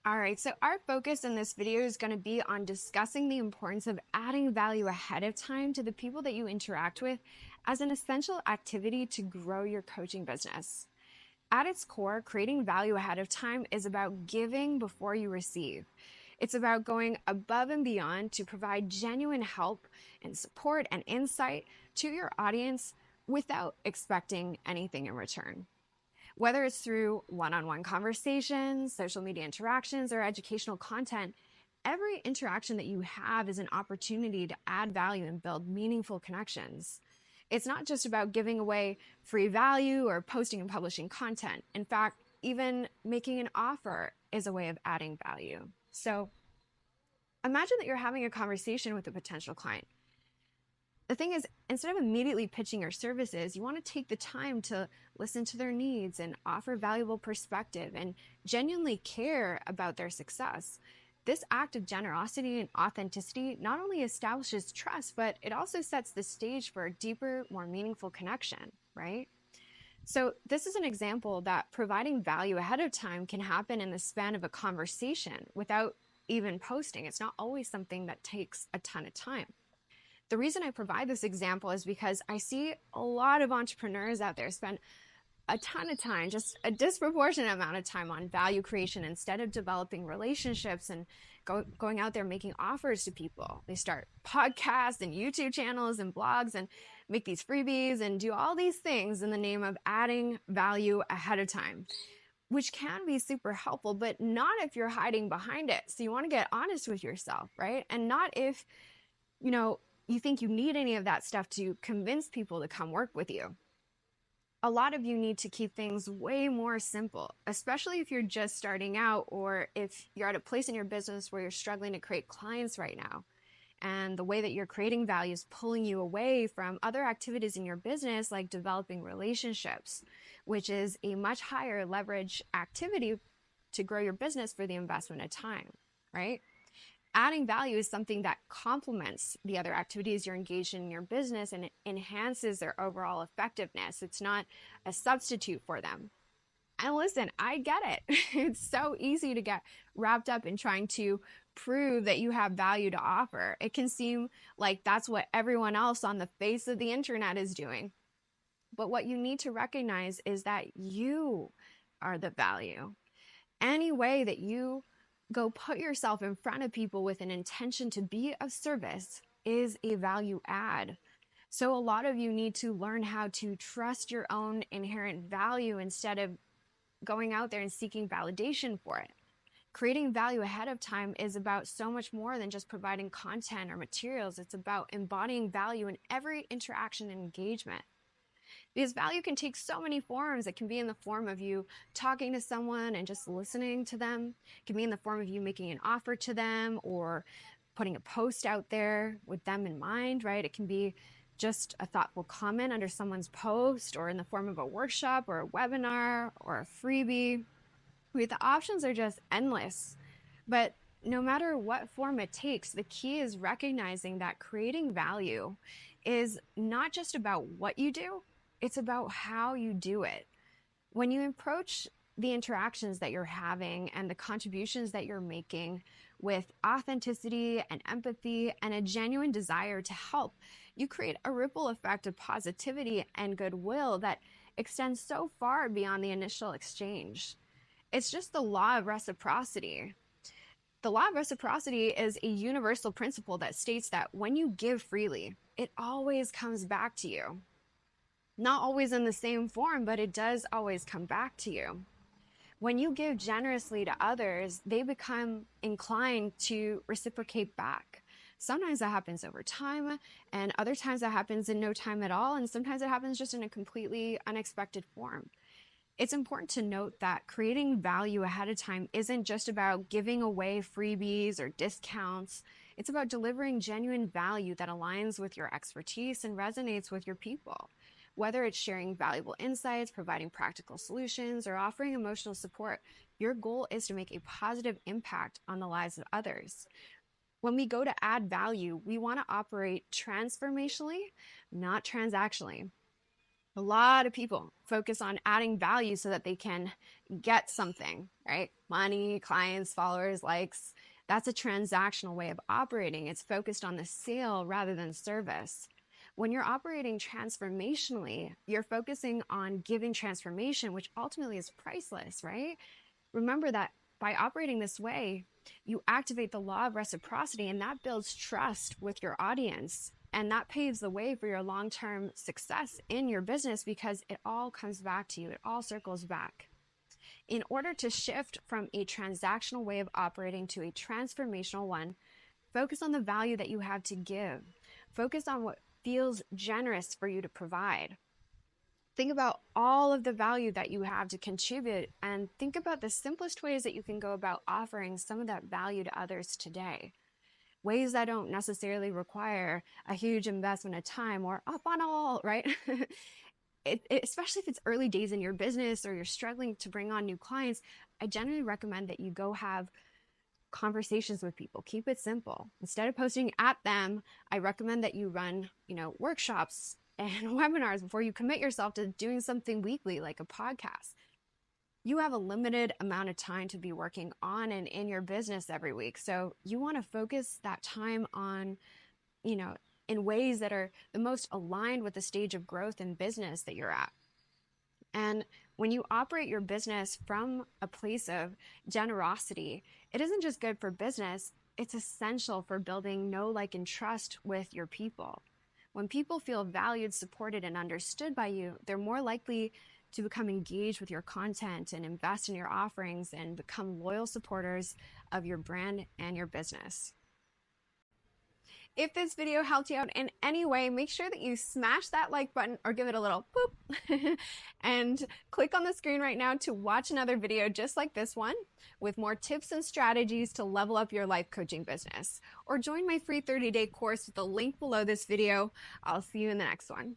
All right, so our focus in this video is going to be on discussing the importance of adding value ahead of time to the people that you interact with as an essential activity to grow your coaching business. At its core, creating value ahead of time is about giving before you receive. It's about going above and beyond to provide genuine help and support and insight to your audience without expecting anything in return. Whether it's through one-on-one conversations, social media interactions, or educational content, every interaction that you have is an opportunity to add value and build meaningful connections. It's not just about giving away free value or posting and publishing content. In fact, even making an offer is a way of adding value. So imagine that you're having a conversation with a potential client. The thing is, instead of immediately pitching your services, you want to take the time to listen to their needs and offer valuable perspective and genuinely care about their success. This act of generosity and authenticity not only establishes trust, but it also sets the stage for a deeper, more meaningful connection, right? So this is an example that providing value ahead of time can happen in the span of a conversation without even posting. It's not always something that takes a ton of time. The reason I provide this example is because I see a lot of entrepreneurs out there spend a ton of time, just a disproportionate amount of time on value creation instead of developing relationships and going out there making offers to people. They start podcasts and YouTube channels and blogs and make these freebies and do all these things in the name of adding value ahead of time, which can be super helpful, but not if you're hiding behind it. So you want to get honest with yourself, right? And not if, you think you need any of that stuff to convince people to come work with you. A lot of you need to keep things way more simple, especially if you're just starting out or if you're at a place in your business where you're struggling to create clients right now. And the way that you're creating value is pulling you away from other activities in your business, like developing relationships, which is a much higher leverage activity to grow your business for the investment of time, right? Adding value is something that complements the other activities you're engaged in your business and it enhances their overall effectiveness. It's not a substitute for them. And listen, I get it. It's so easy to get wrapped up in trying to prove that you have value to offer. It can seem like that's what everyone else on the face of the internet is doing. But what you need to recognize is that you are the value. Any way that you go put yourself in front of people with an intention to be of service is a value add. So a lot of you need to learn how to trust your own inherent value instead of going out there and seeking validation for it. Creating value ahead of time is about so much more than just providing content or materials. It's about embodying value in every interaction and engagement. Because value can take so many forms. It can be in the form of you talking to someone and just listening to them. It can be in the form of you making an offer to them or putting a post out there with them in mind, right? It can be just a thoughtful comment under someone's post or in the form of a workshop or a webinar or a freebie. The options are just endless. But no matter what form it takes, the key is recognizing that creating value is not just about what you do, it's about how you do it. When you approach the interactions that you're having and the contributions that you're making with authenticity and empathy and a genuine desire to help, you create a ripple effect of positivity and goodwill that extends so far beyond the initial exchange. It's just the law of reciprocity. The law of reciprocity is a universal principle that states that when you give freely, it always comes back to you. Not always in the same form, but it does always come back to you. When you give generously to others, they become inclined to reciprocate back. Sometimes that happens over time, and other times that happens in no time at all, and sometimes it happens just in a completely unexpected form. It's important to note that creating value ahead of time isn't just about giving away freebies or discounts. It's about delivering genuine value that aligns with your expertise and resonates with your people. Whether it's sharing valuable insights, providing practical solutions, or offering emotional support, your goal is to make a positive impact on the lives of others. When we go to add value, we want to operate transformationally, not transactionally. A lot of people focus on adding value so that they can get something, right? Money, clients, followers, likes. That's a transactional way of operating. It's focused on the sale rather than service. When you're operating transformationally, you're focusing on giving transformation, which ultimately is priceless, right? Remember that by operating this way, you activate the law of reciprocity, and that builds trust with your audience. And that paves the way for your long term success in your business because it all comes back to you, it all circles back. In order to shift from a transactional way of operating to a transformational one, focus on the value that you have to give. Focus on what feels generous for you to provide. Think about all of the value that you have to contribute and think about the simplest ways that you can go about offering some of that value to others today. Ways that don't necessarily require a huge investment of time or up on all, right? Especially if it's early days in your business or you're struggling to bring on new clients, I generally recommend that you go have conversations with people. Keep it simple. Instead of posting at them, I recommend that you run, workshops and webinars before you commit yourself to doing something weekly like a podcast. You have a limited amount of time to be working on and in your business every week. So you want to focus that time on, in ways that are the most aligned with the stage of growth in business that you're at. And when you operate your business from a place of generosity, it isn't just good for business, it's essential for building know, like, and trust with your people. When people feel valued, supported, and understood by you, they're more likely to become engaged with your content and invest in your offerings and become loyal supporters of your brand and your business. If this video helped you out in any way, make sure that you smash that like button or give it a little boop and click on the screen right now to watch another video just like this one with more tips and strategies to level up your life coaching business. Or join my free 30-day course with the link below this video. I'll see you in the next one.